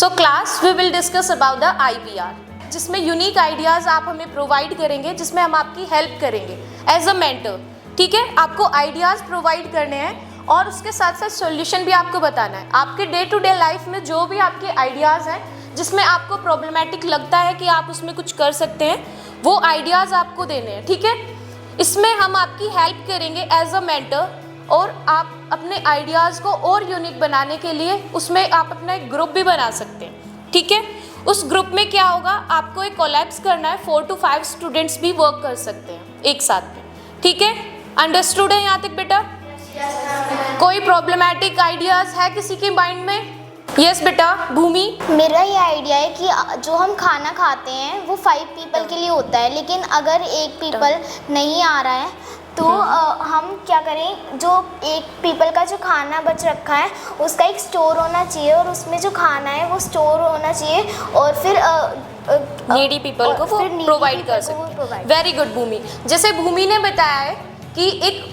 So class we will discuss about the IPR, जिसमें unique ideas आप हमें provide करेंगे, जिसमें हम आपकी हेल्प करेंगे एज अ मेंटर। ठीक है, आपको आइडियाज़ प्रोवाइड करने हैं और उसके साथ साथ सॉल्यूशन भी आपको बताना है। आपके डे टू डे लाइफ में जो भी आपके आइडियाज़ हैं जिसमें आपको प्रॉब्लमेटिक लगता है कि आप उसमें कुछ कर सकते हैं, वो आइडियाज़ आपको देने हैं। ठीक है, इसमें हम आपकी हेल्प करेंगे एज अ मेंटर, और आप अपने आइडियाज़ को और यूनिक बनाने के लिए उसमें आप अपना एक ग्रुप भी बना सकते हैं। ठीक है, उस ग्रुप में क्या होगा, आपको एक कोलैब्स करना है, 4 to 5 स्टूडेंट्स भी वर्क कर सकते हैं एक साथ में। ठीक है, अंडरस्टूड है यहाँ तक बेटा? कोई प्रॉब्लमैटिक आइडियाज़ है किसी के माइंड में? यस बेटा, भूमि। मेरा ये आइडिया है कि जो हम खाना खाते हैं वो 5 पीपल के लिए होता है, लेकिन अगर एक पीपल नहीं आ रहा है तो हम क्या करें, जो एक पीपल का जो खाना बच रखा है उसका एक स्टोर होना चाहिए, और उसमें जो खाना है वो स्टोर होना चाहिए, और फिर नीडी पीपल को वो प्रोवाइड कर सकते हैं। वेरी गुड भूमि। जैसे भूमि ने बताया है कि एक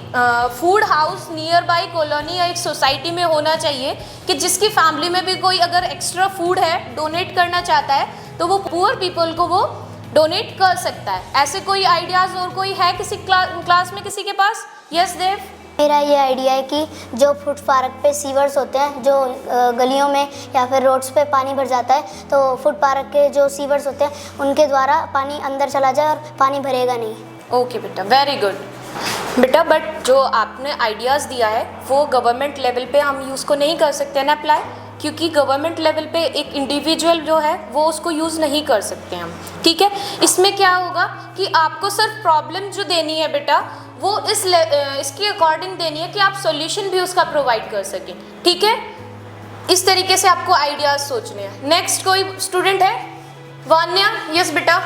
food house near by colony या एक सोसाइटी में होना चाहिए कि जिसकी फैमिली में भी कोई अगर एक्स्ट्रा फूड है डोनेट करना चाहता है तो वो पुअर पीपल को वो डोनेट कर सकता है। ऐसे कोई आइडियाज़ और कोई है किसी क्लास में किसी के पास? यस देव। मेरा ये आइडिया है कि जो फुट पार्क पे सीवर्स होते हैं, जो गलियों में या फिर रोड्स पे पानी भर जाता है, तो फुट पार्क के जो सीवर्स होते हैं उनके द्वारा पानी अंदर चला जाए और पानी भरेगा नहीं। ओके बेटा, वेरी गुड बेटा। बट जो आपने आइडियाज़ दिया है वो गवर्नमेंट लेवल पे हम यूज़ को नहीं कर सकते ना अप्लाई, क्योंकि गवर्नमेंट लेवल पे एक इंडिविजुअल जो है वो उसको यूज़ नहीं कर सकते हम। ठीक है, इसमें क्या होगा कि आपको सिर्फ प्रॉब्लम जो देनी है बेटा वो इसके अकॉर्डिंग देनी है कि आप सॉल्यूशन भी उसका प्रोवाइड कर सकें। ठीक है, इस तरीके से आपको आइडियाज़ सोचने हैं। नेक्स्ट कोई स्टूडेंट है? वान्या। यस बेटा।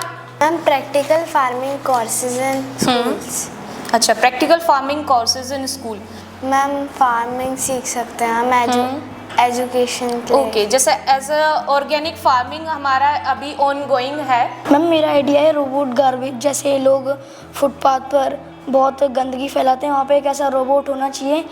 Ma'am, practical farming courses in schools. अच्छा, practical farming courses in school. Ma'am, farming सीख सकते हैं हम एजुकेशन के लिए। ओके, जैसे एज अ ऑर्गेनिक फार्मिंग हमारा अभी ऑन गोइंग है। मैम, मेरा आइडिया है रोबोट गार्बेज। जैसे लोग फुटपाथ पर बहुत गंदगी फैलाते हैं, वहाँ पे एक ऐसा रोबोट होना चाहिए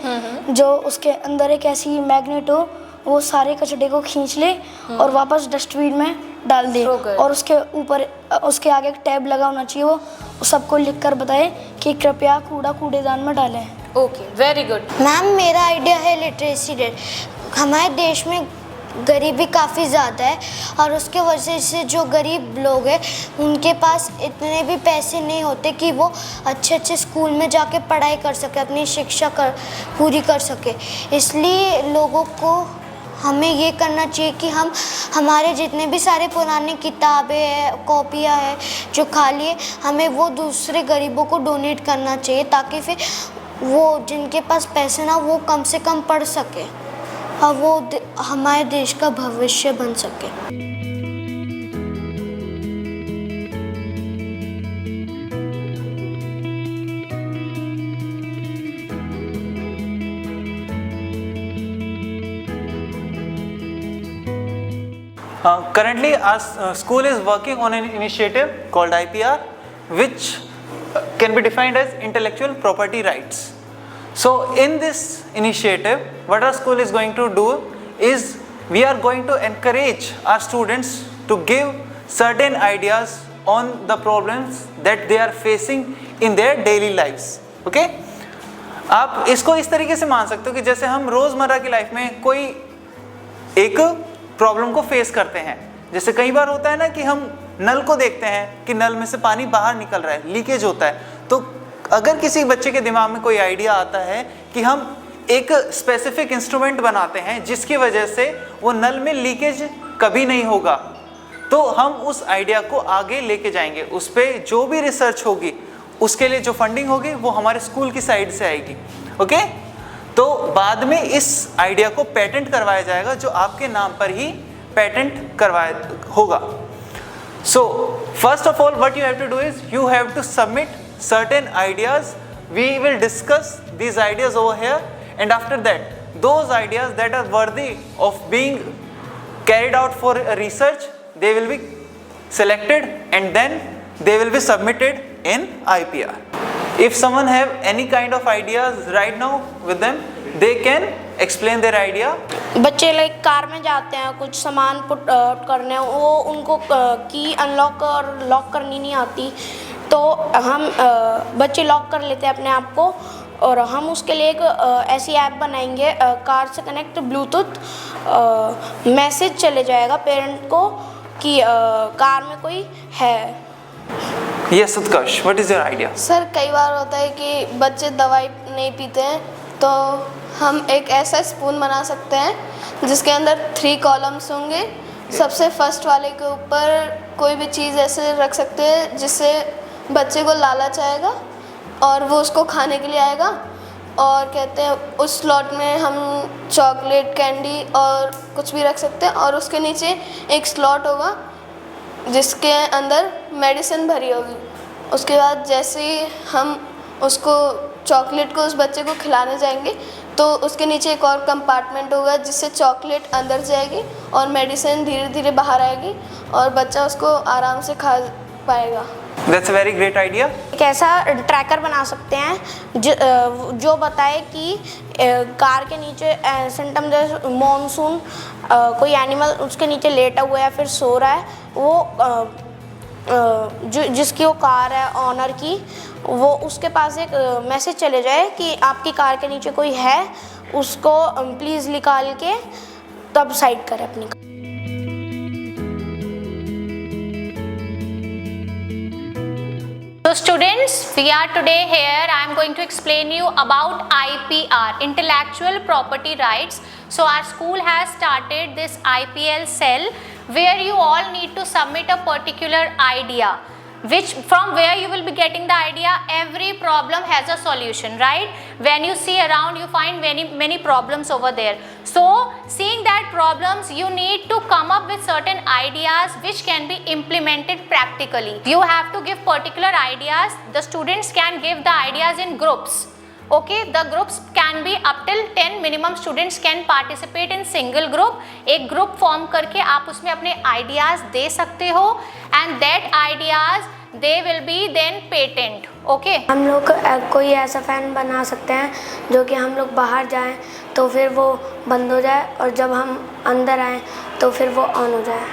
जो उसके अंदर एक ऐसी मैग्नेट हो, वो सारे कचरे को खींच ले और वापस डस्टबिन में डाल दे, और उसके ऊपर उसके आगे एक टैब लगा होना चाहिए, वो सबको लिखकर बताए कि कृपया कूड़ा कूड़ेदान में डालें। Okay, very good. मैम, मेरा आइडिया है लिटरेसी रेट। हमारे देश में गरीबी काफ़ी ज़्यादा है, और उसके वजह से जो गरीब लोग हैं उनके पास इतने भी पैसे नहीं होते कि वो अच्छे अच्छे स्कूल में जाके पढ़ाई कर सके, अपनी शिक्षा पूरी कर सके। इसलिए लोगों को हमें ये करना चाहिए कि हम हमारे जितने भी सारे पुराने किताबें हैं, कॉपियाँ हैं जो खाली है, हमें वो दूसरे गरीबों को डोनेट करना चाहिए, ताकि फिर वो जिनके पास पैसे ना वो कम से कम पढ़ सके और वो हमारे देश का भविष्य बन सके। Currently, our school is working on an initiative called IPR, which can be defined as intellectual property rights. So in this initiative, what our school is going to do is we are going to encourage our students to give certain ideas on the problems that they are facing in their daily lives. Okay? आप इसको इस तरीके से मान सकते हो कि जैसे हम रोज़मर्रा की लाइफ में कोई एक प्रॉब्लम को फेस करते हैं। जैसे कई बार होता है ना कि हम नल को देखते हैं कि नल में से पानी बाहर निकल रहा है, लीकेज होता है, तो अगर किसी बच्चे के दिमाग में कोई आइडिया आता है कि हम एक स्पेसिफिक इंस्ट्रूमेंट बनाते हैं जिसकी वजह से वो नल में लीकेज कभी नहीं होगा, तो हम उस आइडिया को आगे लेके जाएंगे। उस पर जो भी रिसर्च होगी उसके लिए जो फंडिंग होगी वो हमारे स्कूल की साइड से आएगी। ओके, तो बाद में इस आइडिया को पेटेंट करवाया जाएगा, जो आपके नाम पर ही पेटेंट करवाया होगा। So first of all what you have to do is you have to submit certain ideas. We will discuss these ideas over here, and after that those ideas that are worthy of being carried out for research, they will be selected and then they will be submitted in IPR. If someone have any kind of ideas right now with them, they can explain their idea. बच्चे like car में जाते हैं, कुछ सामान put करने, वो उनको की अनलॉक और लॉक करनी नहीं आती, तो हम बच्चे लॉक कर लेते हैं अपने आप को, और हम उसके लिए एक ऐसी ऐप बनाएंगे, कार से कनेक्ट ब्लूटूथ मैसेज चले जाएगा पेरेंट को कि कार में कोई है। Yes, Utkarsh, what is your idea? Sir कई बार होता है कि बच्चे दवाई नहीं पीते हैं, तो हम एक ऐसा स्पून बना सकते हैं जिसके अंदर 3 कॉलम्स होंगे। सबसे फर्स्ट वाले के ऊपर कोई भी चीज़ ऐसे रख सकते हैं जिससे बच्चे को लालच आएगा और वो उसको खाने के लिए आएगा, और कहते हैं उस स्लॉट में हम चॉकलेट, कैंडी और कुछ भी रख सकते हैं, और उसके नीचे एक स्लॉट होगा जिसके अंदर मेडिसिन भरी होगी। उसके बाद जैसे ही हम उसको चॉकलेट को उस बच्चे को खिलाने जाएंगे तो उसके नीचे एक और कंपार्टमेंट होगा जिससे चॉकलेट अंदर जाएगी और मेडिसिन धीरे धीरे बाहर आएगी और बच्चा उसको आराम से खा पाएगा। That's a very great idea. एक ऐसा ट्रैकर बना सकते हैं जो बताए कि कार के नीचे सिम्टम जैसे मॉनसून, कोई एनिमल उसके नीचे लेटा हुआ है या फिर सो रहा है, वो जिसकी वो कार है ऑनर की, वो उसके पास एक मैसेज चले जाए कि आपकी कार के नीचे कोई है, उसको प्लीज़ निकाल के तब साइड करें अपनी। So students, we are today here. I am going to explain you about IPR, Intellectual Property Rights. So our school has started this IPL cell where you all need to submit a particular idea, which from where you will be getting the idea. Every problem has a solution, right? When you see around, you find many problems over there. So seeing that problems, you need to come up with certain ideas which can be implemented practically. You have to give particular ideas. The students can give the ideas in groups. Okay, the groups can be up till 10 minimum students can participate in single group. एक group form करके आप उसमें अपने ideas दे सकते हो, and that ideas they will be then patent. Okay. हम लोग कोई ऐसा फ़ैन बना सकते हैं जो कि हम लोग बाहर जाएं तो फिर वो बंद हो जाए और जब हम अंदर आएं तो फिर वो ऑन हो जाए।